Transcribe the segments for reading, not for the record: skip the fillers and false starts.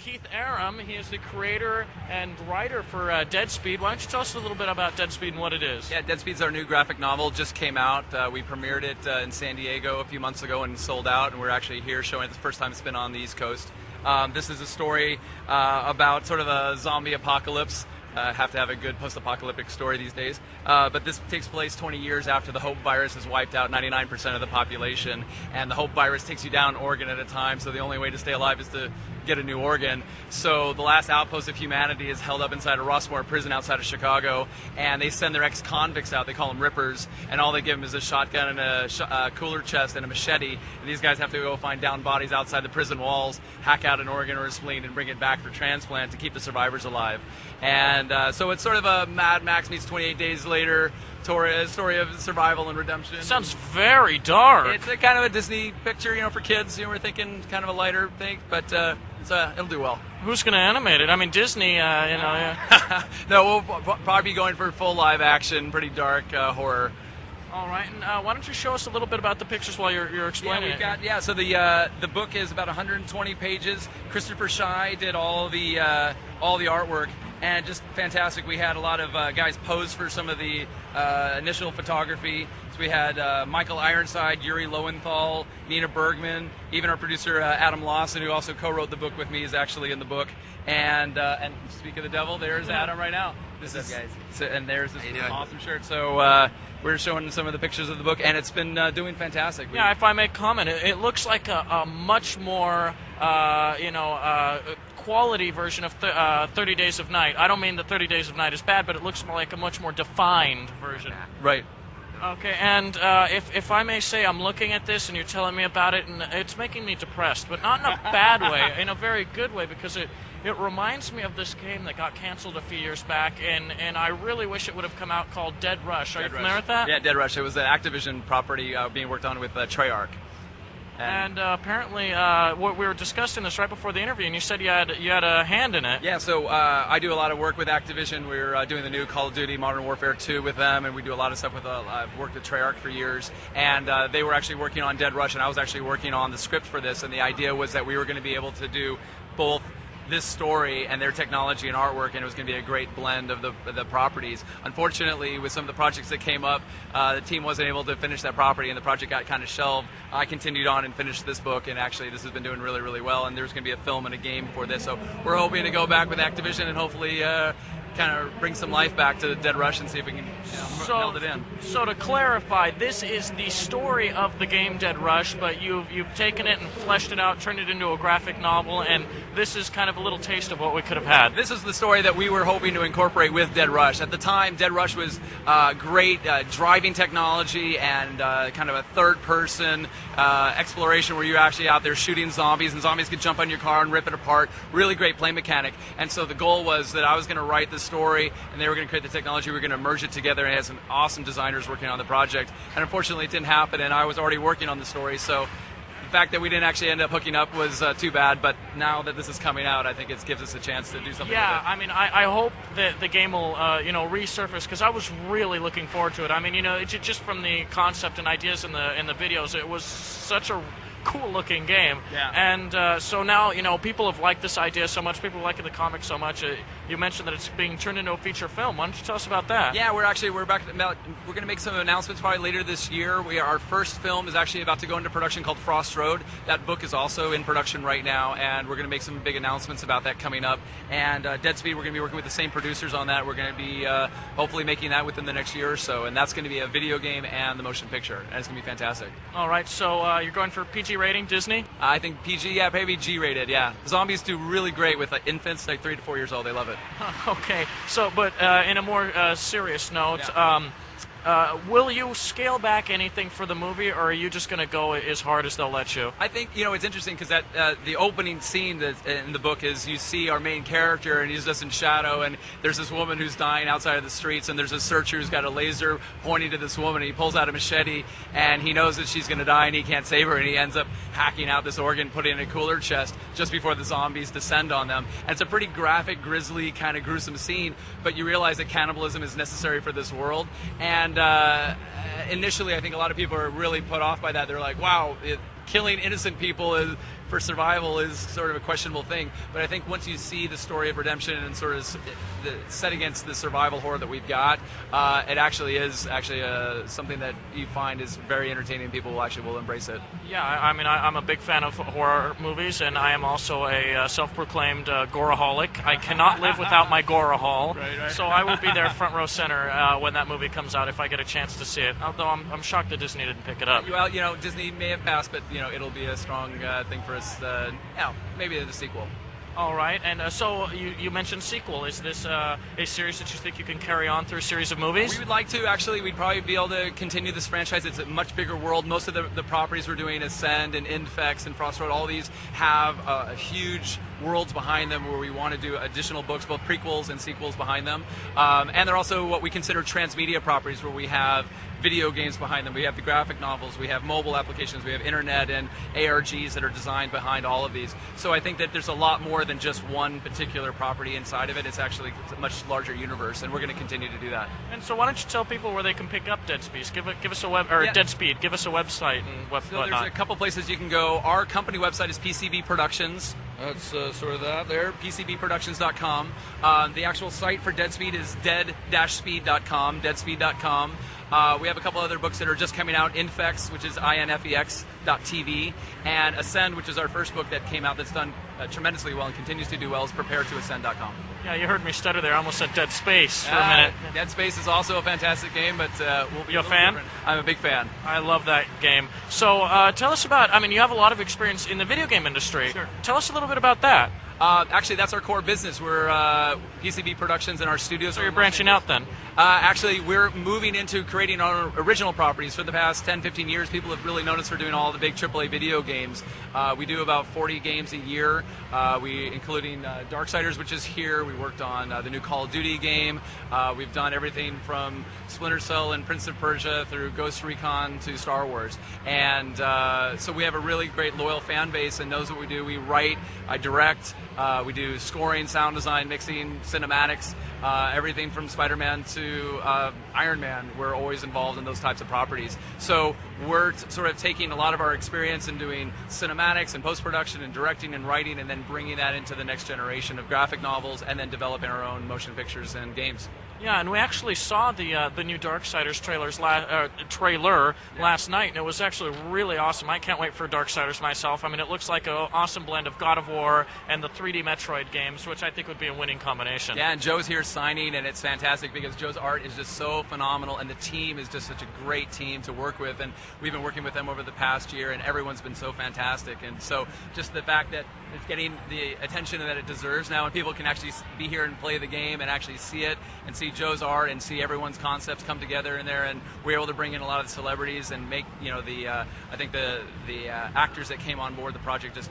Keith Arem. He is the creator and writer for Dead Speed. Why don't you tell us a little bit about Dead Speed and what it is? Yeah, Dead Speed's our new graphic novel. Just came out. We premiered it in San Diego a few months ago and sold out, and we're actually here showing it the first time it's been on the East Coast. This is a story about sort of a zombie apocalypse. Have to have a good post-apocalyptic story these days. But this takes place 20 years after the Hope virus has wiped out 99% of the population, and the Hope virus takes you down an organ at a time, so the only way to stay alive is to get a new organ. So the last outpost of humanity is held up inside a Rossmore prison outside of Chicago, and they send their ex-convicts out. They call them Rippers, and all they give them is a shotgun and a cooler chest and a machete, and these guys have to go find down bodies outside the prison walls, hack out an organ or a spleen, and bring it back for transplant to keep the survivors alive. And so it's sort of a Mad Max meets 28 Days Later story of survival and redemption. Sounds very dark. It's a kind of a Disney picture, for kids. We're thinking kind of a lighter thing, but it'll do well. Who's going to animate it? I mean, Disney, Yeah. No, we'll probably be going for full live action, pretty dark horror. All right, and why don't you show us a little bit about the pictures while you're explaining it? So the book is about 120 pages. Christopher Schei did all the artwork, and just fantastic. We had a lot of guys pose for some of the initial photography. So we had Michael Ironside, Yuri Lowenthal, Nina Bergman, even our producer Adam Lawson, who also co-wrote the book with me, is actually in the book. And speak of the devil, there's Adam right now. What's up, guys? And there's this awesome shirt. So we're showing some of the pictures of the book, and it's been doing fantastic. Yeah, if I may comment, it looks like a much more, quality version of 30 Days of Night. I don't mean that 30 Days of Night is bad, but it looks more like a much more defined version. Right. Okay, and if I may say, I'm looking at this and you're telling me about it, and it's making me depressed, but not in a bad way, in a very good way, because it reminds me of this game that got canceled a few years back, and I really wish it would have come out, called Dead Rush. Are you familiar with that? Yeah, Dead Rush. It was an Activision property being worked on with Treyarch. And apparently, we were discussing this right before the interview, and you said you had a hand in it. Yeah, so I do a lot of work with Activision. We're doing the new Call of Duty Modern Warfare 2 with them, and we do a lot of stuff with. I've worked with Treyarch for years, and they were actually working on Dead Rush, and I was actually working on the script for this. And the idea was that we were going to be able to do both this story and their technology and artwork, and it was going to be a great blend of the properties. Unfortunately, with some of the projects that came up, the team wasn't able to finish that property, and the project got kind of shelved. I continued on and finished this book, and actually this has been doing really, really well, and there's going to be a film and a game for this, so we're hoping to go back with Activision and hopefully kind of bring some life back to Dead Rush and see if we can meld it in. So to clarify, this is the story of the game Dead Rush, but you've taken it and fleshed it out, turned it into a graphic novel, and this is kind of a little taste of what we could have had. This is the story that we were hoping to incorporate with Dead Rush. At the time, Dead Rush was great driving technology and kind of a third-person exploration where you're actually out there shooting zombies, and zombies could jump on your car and rip it apart. Really great play mechanic. And so the goal was that I was going to write the story, and they were going to create the technology. We were going to merge it together, and it had some awesome designers working on the project. And unfortunately, it didn't happen, and I was already working on the story, so the fact that we didn't actually end up hooking up was too bad. But now that this is coming out, I think it gives us a chance to do something with it. I mean, I hope that the game will, resurface, because I was really looking forward to it. I mean, just from the concept and ideas in the videos, it was such a cool-looking game. Yeah. And so now, people have liked this idea so much. People like the comic so much. You mentioned that it's being turned into a feature film. Why don't you tell us about that? Yeah, we're going to make some announcements probably later this year. Our first film is actually about to go into production called Frost Road. That book is also in production right now, and we're going to make some big announcements about that coming up. And Dead Speed, we're going to be working with the same producers on that. We're going to be hopefully making that within the next year or so, and that's going to be a video game and the motion picture, and it's going to be fantastic. All right, so you're going for PG rating, Disney? I think PG, yeah, maybe G-rated, yeah. Zombies do really great with infants, like 3 to 4 years old. They love it. Okay, so, but in a more serious note, will you scale back anything for the movie, or are you just going to go as hard as they'll let you? I think, it's interesting because the opening scene that in the book is you see our main character, and he's just in shadow, and there's this woman who's dying outside of the streets, and there's a searcher who's got a laser pointing to this woman, and he pulls out a machete, and he knows that she's going to die, and he can't save her, and he ends up hacking out this organ, putting it in a cooler chest just before the zombies descend on them. And it's a pretty graphic, grisly, kind of gruesome scene, but you realize that cannibalism is necessary for this world, and initially I think a lot of people are really put off by that. They're like, wow, killing innocent people for survival is sort of a questionable thing. But I think once you see the story of redemption and sort of set against the survival horror that we've got, it actually is something that you find is very entertaining. People will embrace it. Yeah, I mean, I'm a big fan of horror movies, and I am also a self-proclaimed goraholic. I cannot live without my gorahol, Right. So I will be there front row center when that movie comes out if I get a chance to see it. Although I'm shocked that Disney didn't pick it up. Well, Disney may have passed, but it'll be a strong thing for us. Maybe the sequel. All right, and so you mentioned sequel. Is this a series that you think you can carry on through a series of movies? We would like to, actually. We'd probably be able to continue this franchise. It's a much bigger world. Most of the properties we're doing, Ascend and Infex and Frostroad, all these have huge worlds behind them where we want to do additional books, both prequels and sequels behind them. And they're also what we consider transmedia properties, where we have video games behind them. We have the graphic novels, we have mobile applications, we have internet and ARGs that are designed behind all of these. So I think that there's a lot more than just one particular property inside of it. It's actually a much larger universe, and we're going to continue to do that. And so why don't you tell people where they can pick up Dead Speed? Give us a Dead Speed. Give us a website and whatnot. There's a couple places you can go. Our company website is PCB Productions. That's sort of that there, PCBProductions.com. The actual site for Dead Speed is dead-speed.com, deadspeed.com. We have a couple other books that are just coming out. Infex, which is infex.tv, and Ascend, which is our first book that came out that's done tremendously well and continues to do well, is preparetoascend.com. Yeah, you heard me stutter there. I almost said Dead Space for a minute. Dead Space is also a fantastic game, but we'll be You a fan? Different. I'm a big fan. I love that game. So tell us about, you have a lot of experience in the video game industry. Sure. Tell us a little bit about that. Actually, that's our core business. We're PCB Productions, and our studios. So you're branching out then? Actually, we're moving into creating our original properties. For the past 10, 15 years, people have really known us for doing all the big AAA video games. We do about 40 games a year, including Darksiders, which is here. We worked on the new Call of Duty game. We've done everything from Splinter Cell and Prince of Persia through Ghost Recon to Star Wars. And so we have a really great, loyal fan base and knows what we do. We write, I direct, we do scoring, sound design, mixing, cinematics, everything from Spider-Man to Iron Man. We're always involved in those types of properties. So we're sort of taking a lot of our experience in doing cinematics and post-production and directing and writing, and then bringing that into the next generation of graphic novels, and then developing our own motion pictures and games. Yeah, and we actually saw the new Darksiders trailer last night, and it was actually really awesome. I can't wait for Darksiders myself. It looks like an awesome blend of God of War and the 3D Metroid games, which I think would be a winning combination. Yeah, and Joe's here signing, and it's fantastic because Joe's art is just so phenomenal, and the team is just such a great team to work with, and we've been working with them over the past year, and everyone's been so fantastic. And so just the fact that it's getting the attention that it deserves now, and people can actually be here and play the game and actually see it and see Joe's art and see everyone's concepts come together in there, and we're able to bring in a lot of the celebrities and make I think the actors that came on board the project just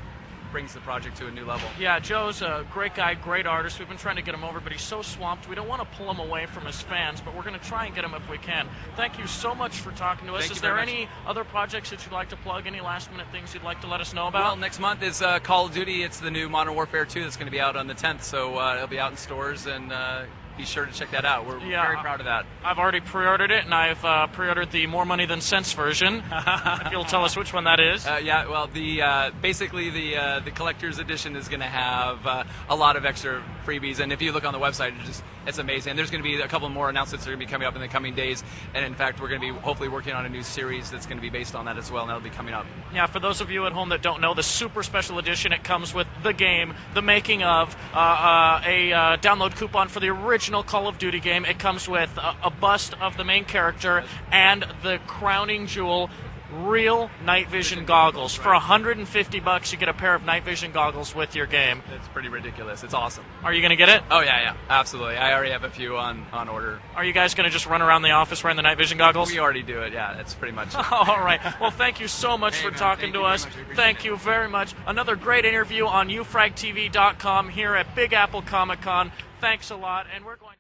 brings the project to a new level. Yeah, Joe's a great guy, great artist. We've been trying to get him over, but he's so swamped. We don't want to pull him away from his fans, but we're going to try and get him if we can. Thank you so much for talking to us. Is there any other projects that you'd like to plug? Any last-minute things you'd like to let us know about? Well, next month is Call of Duty. It's the new Modern Warfare 2 that's going to be out on the 10th, so it'll be out in stores, and be sure to check that out. We're very proud of that. I've already pre-ordered it, and I've pre-ordered the More Money Than Sense version. If you'll tell us which one that is. Basically the collector's edition is going to have a lot of extra freebies, and if you look on the website, it's amazing. And there's going to be a couple more announcements that are going to be coming up in the coming days, and in fact, we're going to be hopefully working on a new series that's going to be based on that as well, and that'll be coming up. Yeah, for those of you at home that don't know, the super special edition, it comes with the game, the making of, a download coupon for the original Call of Duty game. It comes with a bust of the main character and the crowning jewel, real night vision goggles. For $150, you get a pair of night vision goggles with your game. It's pretty ridiculous. It's awesome. Are you going to get it? Oh, yeah, absolutely. I already have a few on order. Are you guys going to just run around the office wearing the night vision goggles? We already do it, yeah. That's pretty much it. All right. Well, thank you so much for talking to us. Thank you very much. Another great interview on UFragTV.com here at Big Apple Comic Con. Thanks a lot, and we're going